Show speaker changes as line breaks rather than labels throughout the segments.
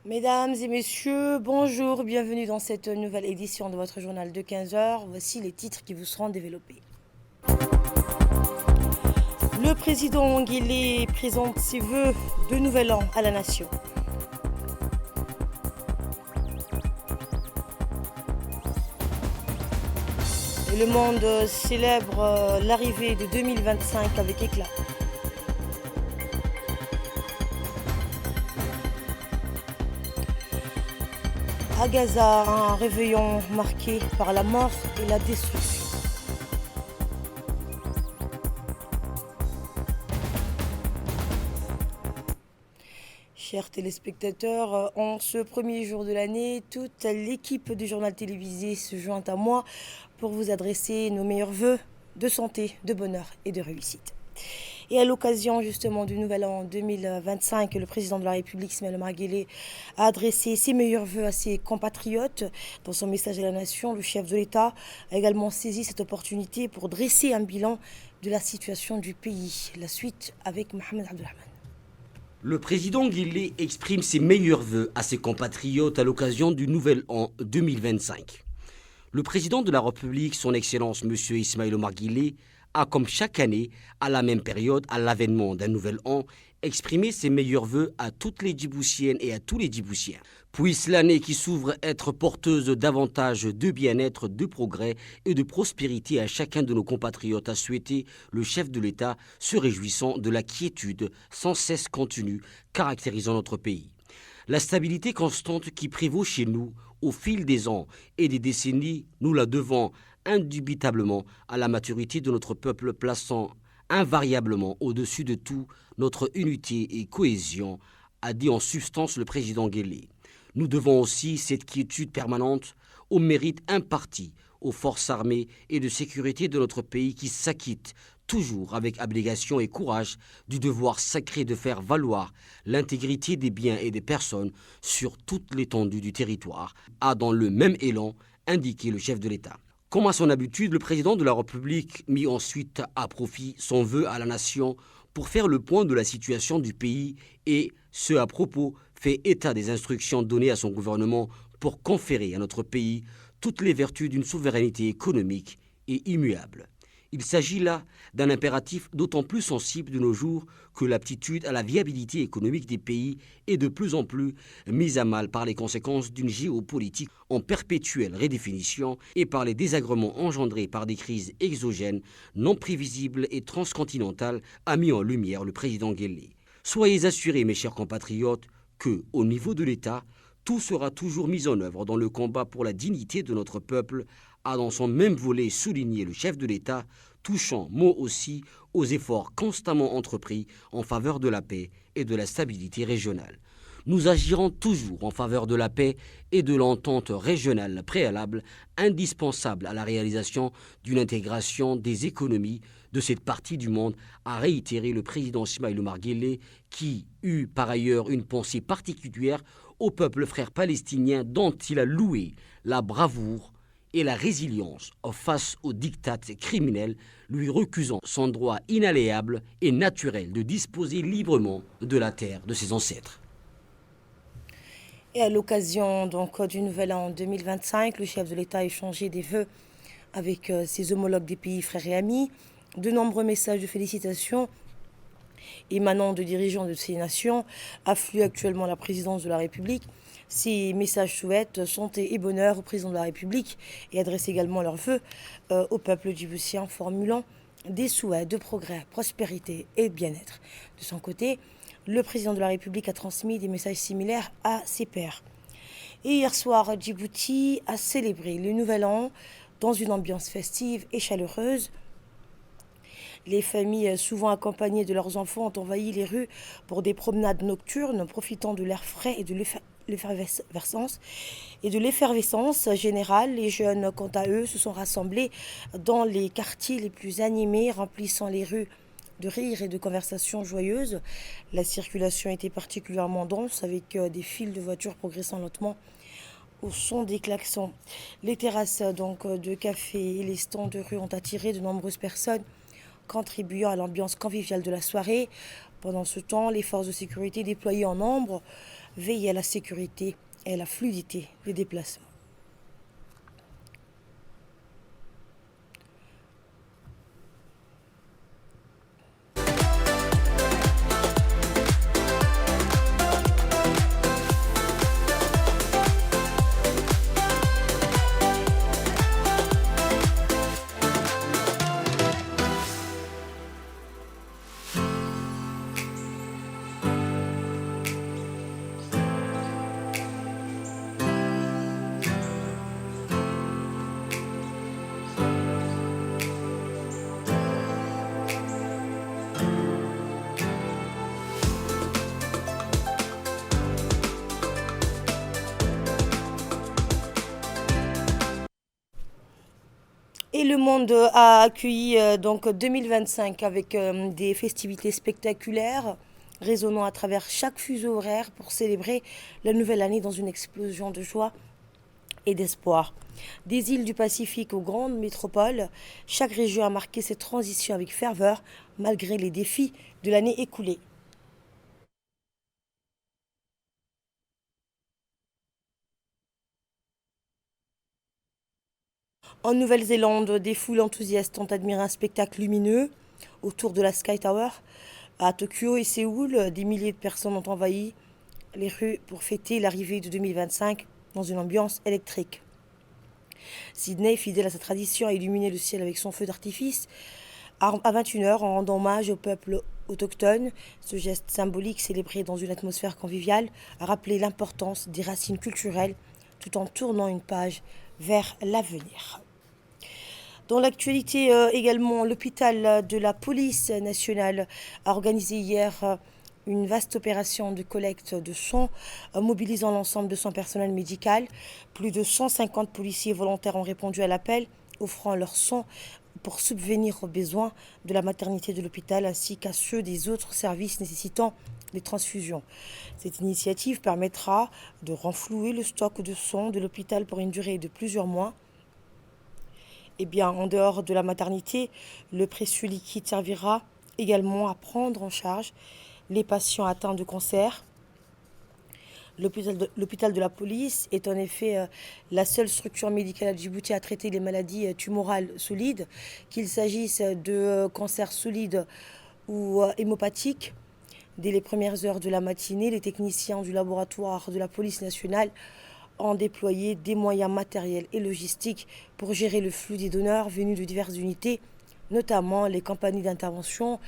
Mesdames et messieurs, bonjour, bienvenue dans cette nouvelle édition de votre journal de 15 heures. Voici les titres qui vous seront développés. Le président Guillet présente ses vœux de nouvel an à la nation. Et le monde célèbre l'arrivée de 2025 avec éclat. À Gaza, un réveillon marqué par la mort et la destruction. Chers téléspectateurs, en ce premier jour de l'année, toute l'équipe du journal télévisé se joint à moi pour vous adresser nos meilleurs vœux de santé, de bonheur et de réussite. Et à l'occasion justement du nouvel an 2025, le président de la République, Ismaël Omar Guelleh, a adressé ses meilleurs vœux à ses compatriotes. Dans son message à la nation, le chef de l'État a également saisi cette opportunité pour dresser un bilan de la situation du pays. La suite avec Mohamed Abdelrahman.
Le président Guelleh exprime ses meilleurs vœux à ses compatriotes à l'occasion du nouvel an 2025. Le président de la République, son Excellence M. Ismaël Omar Guelleh, a, comme chaque année, à la même période, à l'avènement d'un nouvel an, exprimé ses meilleurs vœux à toutes les Djiboutiennes et à tous les Djiboutiens. Puisse l'année qui s'ouvre être porteuse davantage de bien-être, de progrès et de prospérité à chacun de nos compatriotes, a souhaité le chef de l'État, se réjouissant de la quiétude sans cesse continue caractérisant notre pays. La stabilité constante qui prévaut chez nous au fil des ans et des décennies, nous la devons indubitablement à la maturité de notre peuple, plaçant invariablement au-dessus de tout notre unité et cohésion, a dit en substance le président Guelleh. Nous devons aussi cette quiétude permanente au mérite imparti aux forces armées et de sécurité de notre pays qui s'acquittent toujours avec abnégation et courage du devoir sacré de faire valoir l'intégrité des biens et des personnes sur toute l'étendue du territoire, a dans le même élan indiqué le chef de l'État. Comme à son habitude, le président de la République mit ensuite à profit son vœu à la nation pour faire le point de la situation du pays et, ce à propos, fait état des instructions données à son gouvernement pour conférer à notre pays toutes les vertus d'une souveraineté économique et immuable. Il s'agit là d'un impératif d'autant plus sensible de nos jours que l'aptitude à la viabilité économique des pays est de plus en plus mise à mal par les conséquences d'une géopolitique en perpétuelle redéfinition et par les désagréments engendrés par des crises exogènes, non prévisibles et transcontinentales, a mis en lumière le président Guelleh. Soyez assurés, mes chers compatriotes, que, au niveau de l'État, tout sera toujours mis en œuvre dans le combat pour la dignité de notre peuple, a dans son même volet souligné le chef de l'État, touchant mot aussi aux efforts constamment entrepris en faveur de la paix et de la stabilité régionale. Nous agirons toujours en faveur de la paix et de l'entente régionale préalable, indispensable à la réalisation d'une intégration des économies de cette partie du monde, a réitéré le président Ismaël Omar Guelleh, qui eut par ailleurs une pensée particulière au peuple frère palestinien dont il a loué la bravoure et la résilience face aux diktats criminels, lui recusant son droit inaléable et naturel de disposer librement de la terre de ses ancêtres.
Et à l'occasion donc du nouvel an 2025, le chef de l'État a échangé des vœux avec ses homologues des pays frères et amis. De nombreux messages de félicitations émanant de dirigeants de ces nations affluent actuellement à la présidence de la République. Ces messages souhaitent santé et bonheur au président de la République et adressent également leurs vœux au peuple djiboutien, formulant des souhaits de progrès, prospérité et de bien-être. De son côté, le président de la République a transmis des messages similaires à ses pairs. Et hier soir, Djibouti a célébré le nouvel an dans une ambiance festive et chaleureuse. Les familles, souvent accompagnées de leurs enfants, ont envahi les rues pour des promenades nocturnes, profitant de l'air frais et de l'effervescence générale. Les jeunes, quant à eux, se sont rassemblés dans les quartiers les plus animés, remplissant les rues de rires et de conversations joyeuses. La circulation était particulièrement dense, avec des files de voitures progressant lentement au son des klaxons. Les terrasses donc de café et les stands de rue ont attiré de nombreuses personnes, contribuant à l'ambiance conviviale de la soirée. Pendant ce temps, les forces de sécurité déployées en nombre veillent à la sécurité et à la fluidité des déplacements. Et le monde a accueilli donc 2025 avec des festivités spectaculaires résonnant à travers chaque fuseau horaire pour célébrer la nouvelle année dans une explosion de joie et d'espoir. Des îles du Pacifique aux grandes métropoles, chaque région a marqué cette transition avec ferveur malgré les défis de l'année écoulée. En Nouvelle-Zélande, des foules enthousiastes ont admiré un spectacle lumineux autour de la Sky Tower. À Tokyo et Séoul, des milliers de personnes ont envahi les rues pour fêter l'arrivée de 2025 dans une ambiance électrique. Sydney, fidèle à sa tradition, a illuminé le ciel avec son feu d'artifice à 21h en rendant hommage au peuple autochtone. Ce geste symbolique, célébré dans une atmosphère conviviale, a rappelé l'importance des racines culturelles tout en tournant une page vers l'avenir. Dans l'actualité également, l'hôpital de la police nationale a organisé hier une vaste opération de collecte de sang mobilisant l'ensemble de son personnel médical. Plus de 150 policiers volontaires ont répondu à l'appel, offrant leur sang pour subvenir aux besoins de la maternité de l'hôpital ainsi qu'à ceux des autres services nécessitant des transfusions. Cette initiative permettra de renflouer le stock de sang de l'hôpital pour une durée de plusieurs mois. Eh bien, en dehors de la maternité, le précieux liquide servira également à prendre en charge les patients atteints de cancer. L'hôpital de la police est en effet la seule structure médicale à Djibouti à traiter les maladies tumorales solides, qu'il s'agisse de cancers solides ou hémopathiques. Dès les premières heures de la matinée, les techniciens du laboratoire de la police nationale ont déployé des moyens matériels et logistiques pour gérer le flux des donneurs venus de diverses unités, notamment les compagnies d'intervention,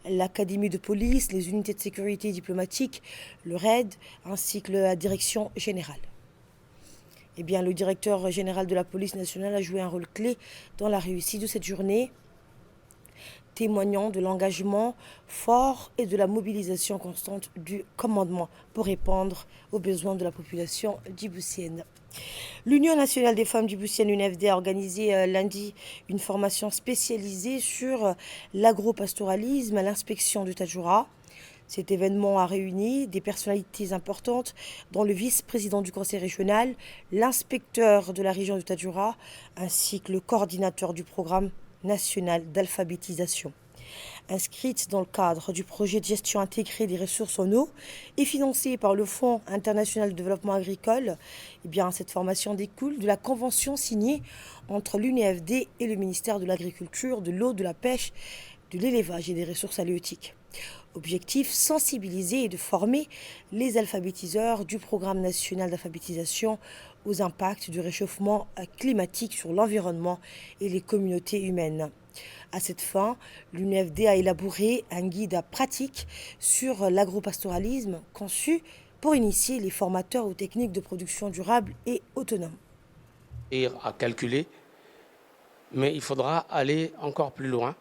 l'académie de police, les unités de sécurité diplomatique, le RAID, ainsi que la direction générale. Eh bien, le directeur général de la police nationale a joué un rôle clé dans la réussite de cette journée, témoignant de l'engagement fort et de la mobilisation constante du commandement pour répondre aux besoins de la population djiboutienne. L'Union nationale des femmes djiboutiennes, UNFD, a organisé lundi une formation spécialisée sur l'agropastoralisme à l'inspection du Tadjoura. Cet événement a réuni des personnalités importantes, dont le vice-président du conseil régional, l'inspecteur de la région du Tadjoura, ainsi que le coordinateur du programme national d'alphabétisation. Inscrite dans le cadre du projet de gestion intégrée des ressources en eau et financée par le Fonds international de développement agricole, eh bien, cette formation découle de la convention signée entre l'UNFD et le ministère de l'Agriculture, de l'eau, de la pêche, de l'élevage et des ressources halieutiques. Objectif, sensibiliser et de former les alphabétiseurs du programme national d'alphabétisation aux impacts du réchauffement climatique sur l'environnement et les communautés humaines. À cette fin, l'UNFD a élaboré un guide pratique sur l'agropastoralisme conçu pour initier les formateurs aux techniques de production durable et autonome.
Et à calculer, mais il faudra aller encore plus loin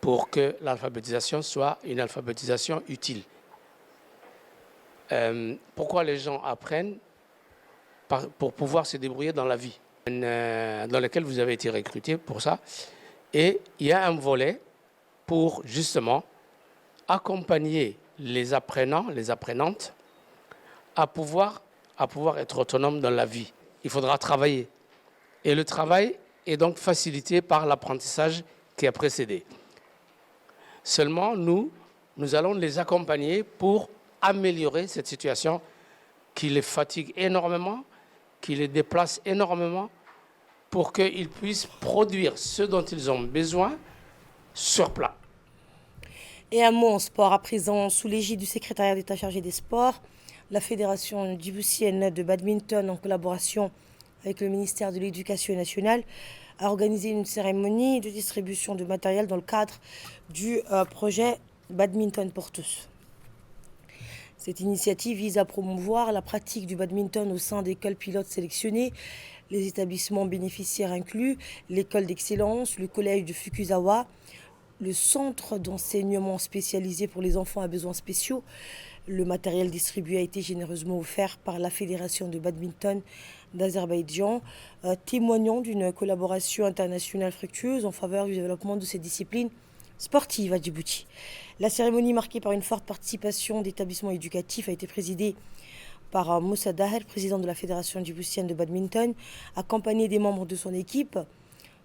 pour que l'alphabétisation soit une alphabétisation utile. Pourquoi les gens apprennent? Pour pouvoir se débrouiller dans la vie, dans laquelle vous avez été recruté pour ça. Et il y a un volet pour justement accompagner les apprenants, les apprenantes, à pouvoir être autonomes dans la vie. Il faudra travailler. Et le travail est donc facilité par l'apprentissage qui a précédé. Seulement, nous, nous allons les accompagner pour améliorer cette situation qui les fatigue énormément, qui les déplace énormément, pour qu'ils puissent produire ce dont ils ont besoin sur place.
Et un mot en sport à présent, sous l'égide du secrétariat d'État chargé des sports, la Fédération djiboutienne de badminton, en collaboration avec le ministère de l'Éducation nationale, a organisé une cérémonie de distribution de matériel dans le cadre du projet Badminton pour tous. Cette initiative vise à promouvoir la pratique du badminton au sein d'écoles pilotes sélectionnées, les établissements bénéficiaires inclus, l'école d'excellence, le collège de Fukuzawa, le centre d'enseignement spécialisé pour les enfants à besoins spéciaux. Le matériel distribué a été généreusement offert par la Fédération de badminton d'Azerbaïdjan, témoignant d'une collaboration internationale fructueuse en faveur du développement de ces disciplines sportives à Djibouti. La cérémonie, marquée par une forte participation d'établissements éducatifs, a été présidée par Moussa Daher, président de la Fédération djiboutienne de badminton, accompagné des membres de son équipe.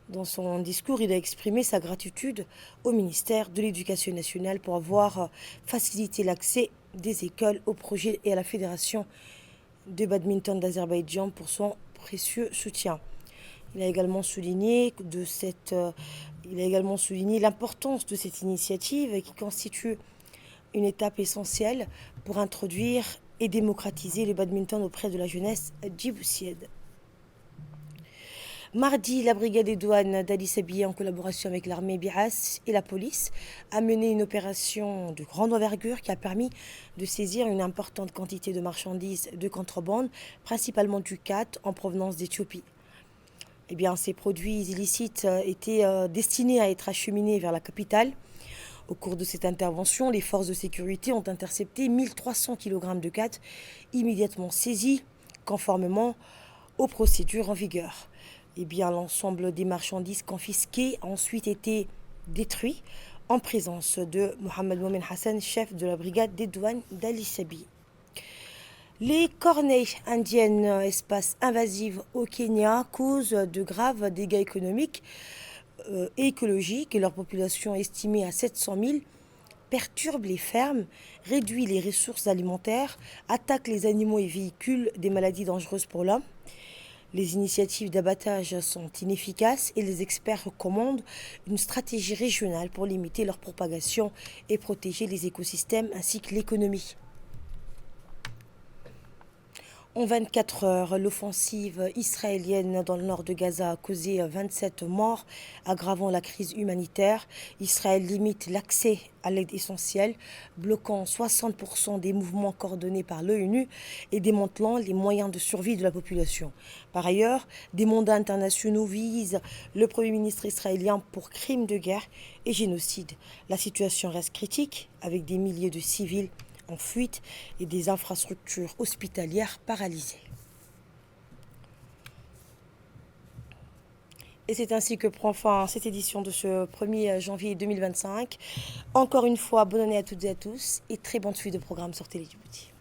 Dans son discours, il a exprimé sa gratitude au ministère de l'Éducation nationale pour avoir facilité l'accès des écoles au projet et à la Fédération de badminton d'Azerbaïdjan pour son précieux soutien. Il a également souligné l'importance de cette initiative qui constitue une étape essentielle pour introduire et démocratiser le badminton auprès de la jeunesse djiboutienne. Mardi, la brigade des douanes d'Ali Sabieh, en collaboration avec l'armée Biras et la police, a mené une opération de grande envergure qui a permis de saisir une importante quantité de marchandises de contrebande, principalement du cat en provenance d'Éthiopie. Ces produits illicites étaient destinés à être acheminés vers la capitale. Au cours de cette intervention, les forces de sécurité ont intercepté 1300 kg de cat immédiatement saisis, conformément aux procédures en vigueur. L'ensemble des marchandises confisquées a ensuite été détruit en présence de Mohamed Momen Hassan, chef de la brigade des douanes d'Ali Sabieh. Les corneilles indiennes, espèces invasives au Kenya, causent de graves dégâts économiques et écologiques, et leur population estimée à 700 000 perturbe les fermes, réduit les ressources alimentaires, attaque les animaux et véhicule des maladies dangereuses pour l'homme. Les initiatives d'abattage sont inefficaces et les experts recommandent une stratégie régionale pour limiter leur propagation et protéger les écosystèmes ainsi que l'économie. En 24 heures, l'offensive israélienne dans le nord de Gaza a causé 27 morts, aggravant la crise humanitaire. Israël limite l'accès à l'aide essentielle, bloquant 60% des mouvements coordonnés par l'ONU et démantelant les moyens de survie de la population. Par ailleurs, des mandats internationaux visent le Premier ministre israélien pour crimes de guerre et génocide. La situation reste critique, avec des milliers de civils en fuite et des infrastructures hospitalières paralysées. Et c'est ainsi que prend fin cette édition de ce 1er janvier 2025. Encore une fois, bonne année à toutes et à tous et très bonne suite de programme sur Télé Djibouti.